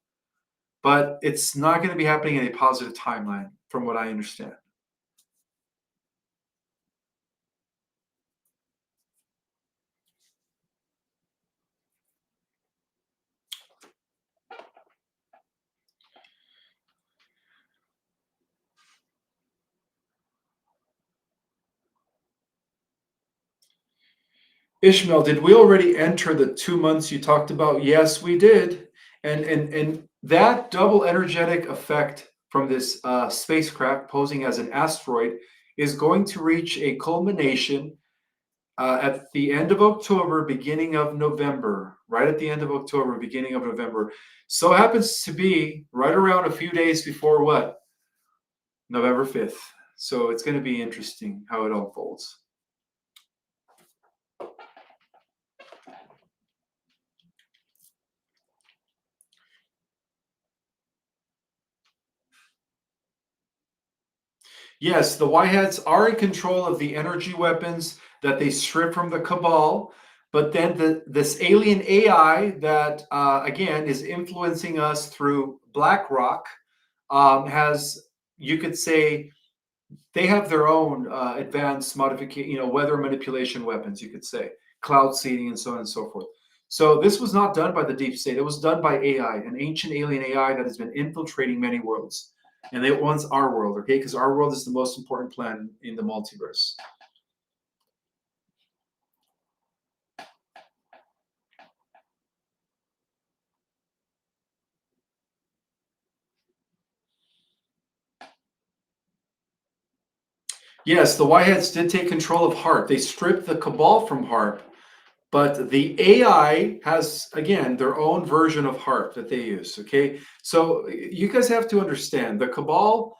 But it's not going to be happening in a positive timeline, from what I understand. Ishmael, did we already enter the 2 months you talked about? Yes, we did. And that double energetic effect from this spacecraft posing as an asteroid is going to reach a culmination at the end of October, beginning of November, right at the end of October, beginning of November. So happens to be right around a few days before what? November 5th. So it's going to be interesting how it unfolds. Yes, the Whiteheads are in control of the energy weapons that they strip from the cabal, but then this alien AI that, again, is influencing us through BlackRock has, you could say, they have their own advanced modification, weather manipulation weapons, you could say, cloud seeding, and so on and so forth. So this was not done by the deep state. It was done by AI, an ancient alien AI that has been infiltrating many worlds. And it wants our world, okay? Because our world is the most important planet in the multiverse. Yes, the Whiteheads did take control of HARP. They stripped the Cabal from HARP, but the AI has, again, their own version of HARP that they use, okay? So you guys have to understand the Cabal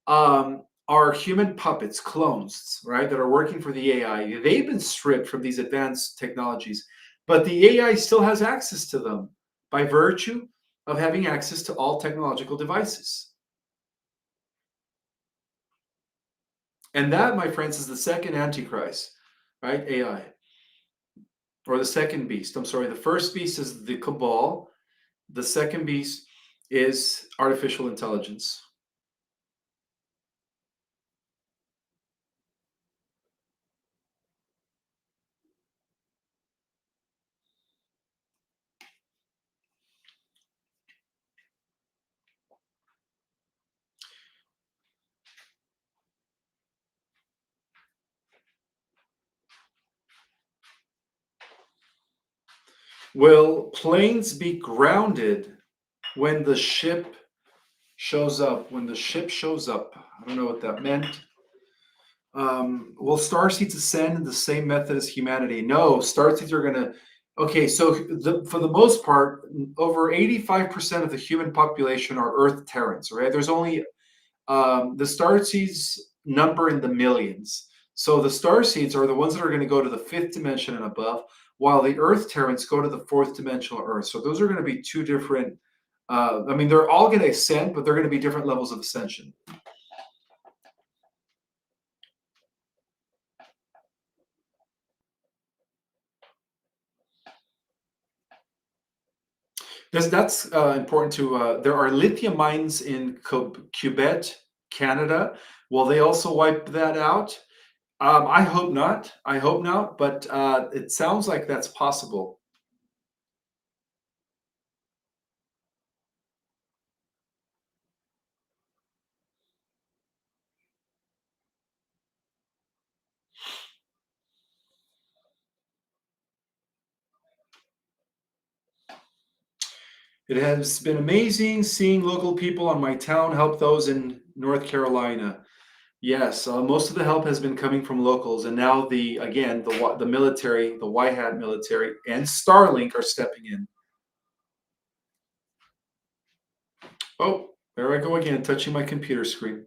are human puppets, clones, right, that are working for the AI. They've been stripped from these advanced technologies, but the AI still has access to them by virtue of having access to all technological devices. And that, my friends, is the second Antichrist, right? AI. or the second beast. I'm sorry, the first beast is the cabal, the second beast is artificial intelligence. Will planes be grounded when the ship shows up? When the ship shows up, I don't know what that meant. Will starseeds ascend in the same method as humanity? No, starseeds are going to. Okay, so for the most part, over 85% of the human population are Earth Terrans, right? There's only the starseeds number in the millions. So the starseeds are the ones that are going to go to the fifth dimension and above, while the Earth Terrans go to the fourth dimensional Earth. So those are going to be two different. I mean, they're all going to ascend, but they're going to be different levels of ascension. That's important to. There are lithium mines in Quebec, Canada. Will they also wipe that out? I hope not. I hope not. But it sounds like that's possible. It has been amazing seeing local people on my town help those in North Carolina. Yes, most of the help has been coming from locals, and now the military, the white hat military, and Starlink are stepping in. Oh, there I go again, touching my computer screen.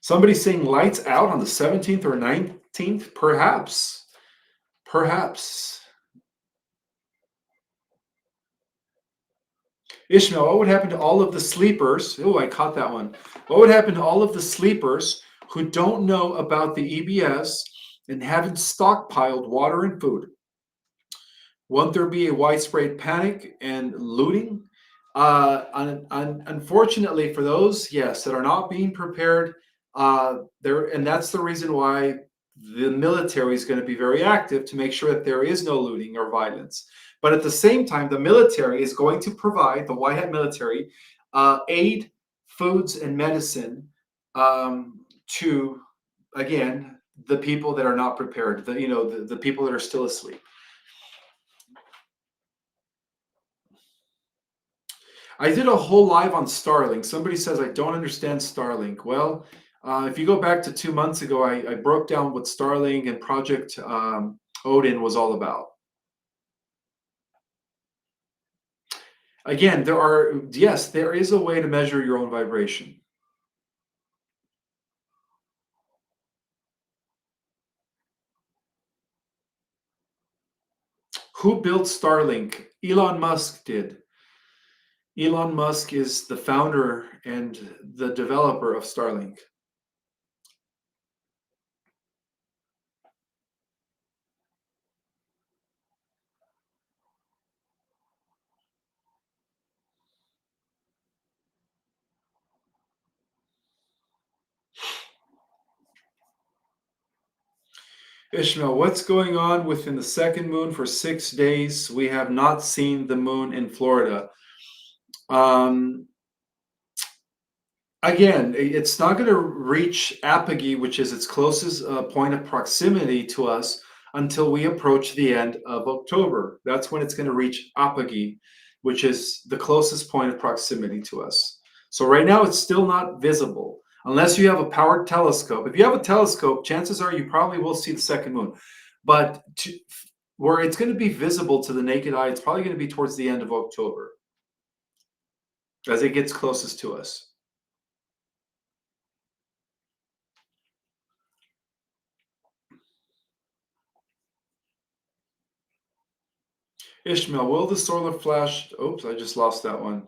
Somebody saying lights out on the 17th or 19th? Perhaps. Perhaps. Ishmael, what would happen to all of the sleepers? Oh, I caught that one. What would happen to all of the sleepers who don't know about the EBS and haven't stockpiled water and food? Won't there be a widespread panic and looting? Unfortunately, for those, yes, that are not being prepared, there, and that's the reason why the military is going to be very active to make sure that there is no looting or violence. But at the same time, the military is going to provide the white hat military aid, foods, and medicine to again the people that are not prepared. The people that are still asleep. I did a whole live on Starlink. Somebody says I don't understand Starlink. Well, if you go back to 2 months ago, I broke down what Starlink and Project Odin was all about. Again, yes, there is a way to measure your own vibration. Who built Starlink? Elon Musk did. Elon Musk is the founder and the developer of Starlink. Ishmael, what's going on within the second moon for 6 days? We have not seen the moon in Florida. Um, Again, it's not going to reach apogee, which is its closest point of proximity to us, until we approach the end of October. That's when it's going to reach apogee, which is the closest point of proximity to us. So right now, it's still not visible unless you have a powered telescope. If you have a telescope, chances are you probably will see the second moon. But where it's going to be visible to the naked eye, it's probably going to be towards the end of October as it gets closest to us. Ishmael, will the solar flash? Oops, I just lost that one.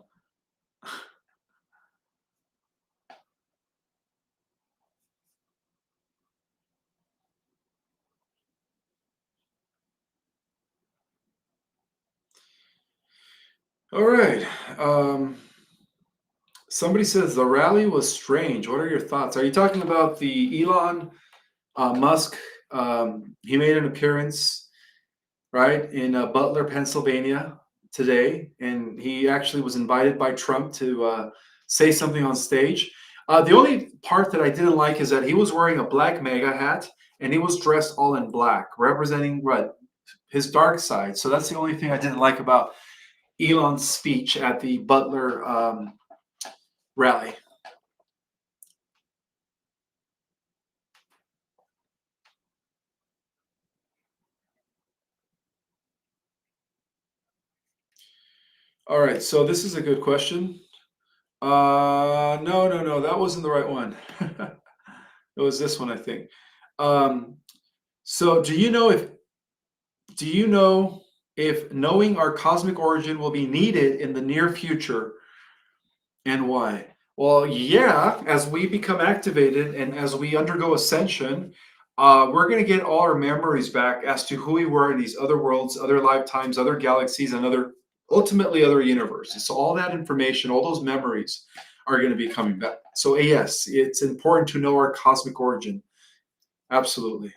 All right. Um, Somebody says the rally was strange. What are your thoughts? Are you talking about the Elon Musk? He made an appearance, right, in Butler, Pennsylvania today, and he actually was invited by Trump to say something on stage. The only part that I didn't like is that he was wearing a black mega hat and he was dressed all in black, representing what his dark side. So that's the only thing I didn't like about Elon's speech at the Butler rally. All right, so this is a good question. No, no, no, that wasn't the right one. It was this one, I think. Um, so, do you know if knowing our cosmic origin will be needed in the near future and why? Well, yeah, as we become activated and as we undergo ascension, we're going to get all our memories back as to who we were in these other worlds, other lifetimes, other galaxies, and ultimately other universes. So all that information, all those memories are going to be coming back. So yes, it's important to know our cosmic origin. Absolutely.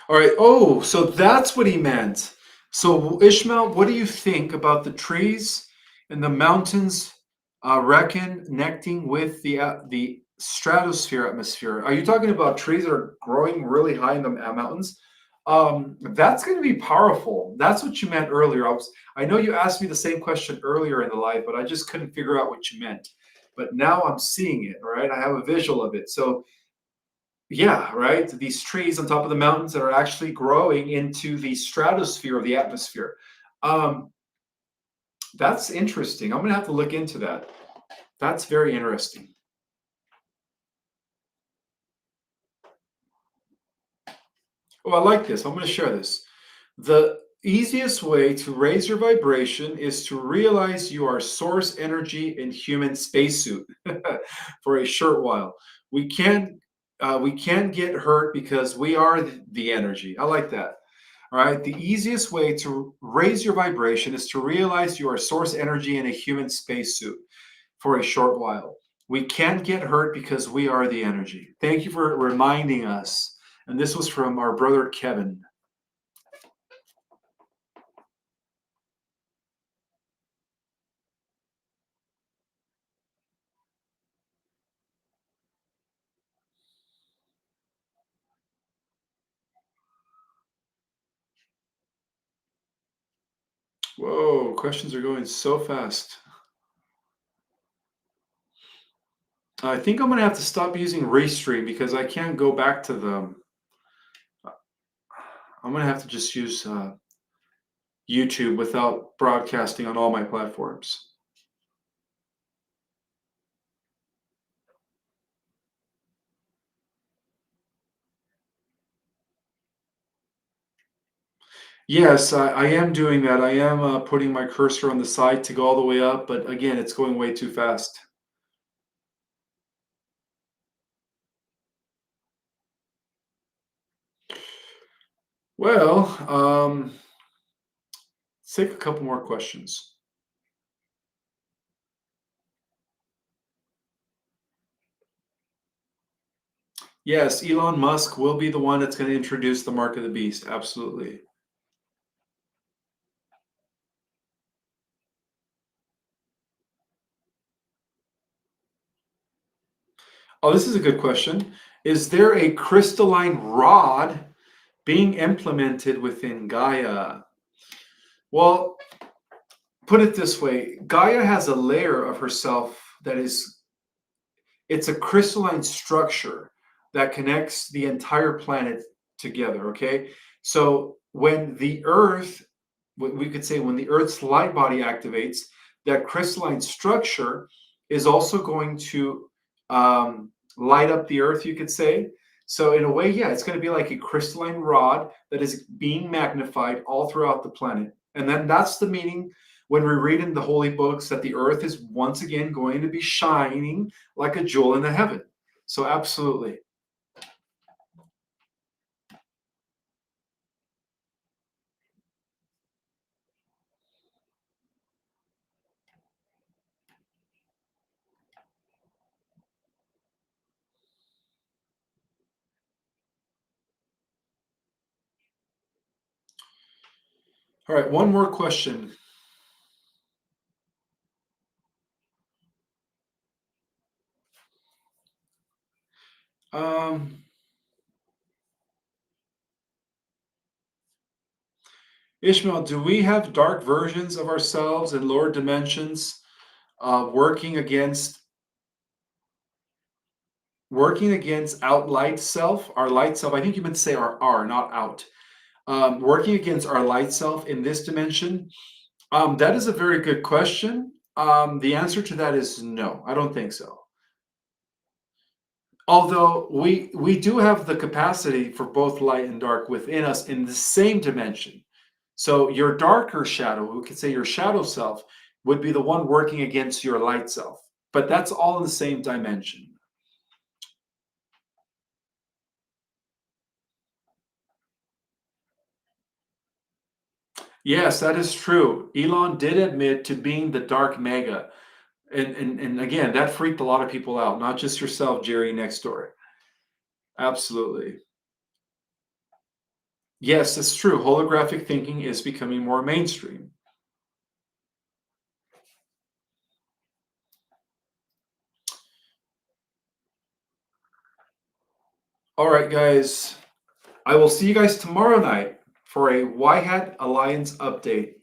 All right. Oh, so that's what he meant. So Ishmael, what do you think about the trees and the mountains connecting with the stratosphere atmosphere? Are you talking about trees that are growing really high in the mountains? That's going to be powerful. That's what you meant earlier. I know you asked me the same question earlier in the live, but I just couldn't figure out what you meant. But now I'm seeing it. All right, I have a visual of it. So yeah, right. These trees on top of the mountains that are actually growing into the stratosphere of the atmosphere. Um, that's interesting. I'm going to have to look into that. That's very interesting. Oh, I like this. I'm going to share this. The easiest way to raise your vibration is to realize you are source energy in human spacesuit for a short while. We can't get hurt because we are the energy. I like that. All right. The easiest way to raise your vibration is to realize you are source energy in a human spacesuit for a short while. We can't get hurt because we are the energy. Thank you for reminding us. And this was from our brother Kevin. Whoa, questions are going so fast. I think I'm going to have to stop using Restream because I can't go back to them. I'm going to have to just use YouTube without broadcasting on all my platforms. Yes, I am doing that. I am putting my cursor on the side to go all the way up, but again, it's going way too fast. Well, let's take a couple more questions. Yes, Elon Musk will be the one that's going to introduce the mark of the beast. Absolutely. Oh, this is a good question. Is there a crystalline rod being implemented within Gaia? Well, put it this way, Gaia has a layer of herself that is it's a crystalline structure that connects the entire planet together, okay? So when the earth we could say when the earth's light body activates, that crystalline structure is also going to light up the earth, you could say. So in a way, yeah, it's going to be like a crystalline rod that is being magnified all throughout the planet. And then that's the meaning. when we read in the holy books that the earth is once again going to be shining like a jewel in the heaven. So, absolutely. All right, one more question. Um, Ishmael, do we have dark versions of ourselves in lower dimensions working against out light self, our light self? I think you meant to say our R, not out. Working against our light self in this dimension. That is a very good question. The answer to that is no. I don't think so. Although we do have the capacity for both light and dark within us in the same dimension. So your darker shadow, we could say your shadow self, would be the one working against your light self. But that's all in the same dimension. Yes, that is true. Elon did admit to being the dark mega. And again, that freaked a lot of people out, not just yourself, Jerry, next door. Absolutely. Yes, it's true. Holographic thinking is becoming more mainstream. All right, guys. I will see you guys tomorrow night for a Y Hat Alliance update.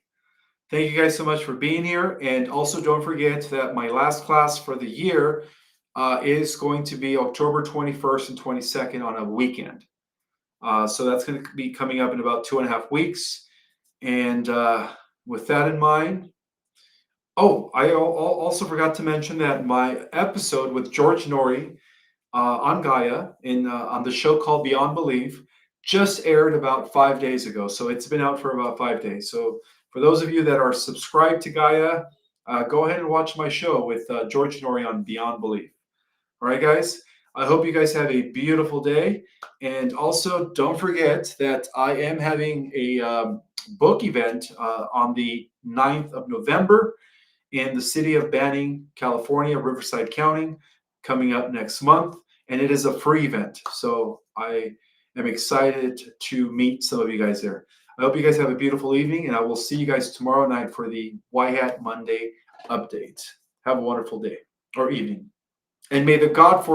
Thank you guys so much for being here. And also, don't forget that my last class for the year is going to be October 21st and 22nd on a weekend. So that's going to be coming up in about 2.5 weeks. And with that in mind, oh, also forgot to mention that my episode with George Nori on Gaia on the show called Beyond Belief just aired about 5 days ago. So it's been out for about 5 days. So for those of you that are subscribed to Gaia, go ahead and watch my show with George Nori on Beyond Belief. All right, guys. I hope you guys have a beautiful day. And also, don't forget that I am having a book event on the 9th of November in the city of Banning, California, Riverside County, coming up next month. And it is a free event. So I am excited to meet some of you guys there. I hope you guys have a beautiful evening, and I will see you guys tomorrow night for the Y Hat Monday update. Have a wonderful day or evening. And may the God for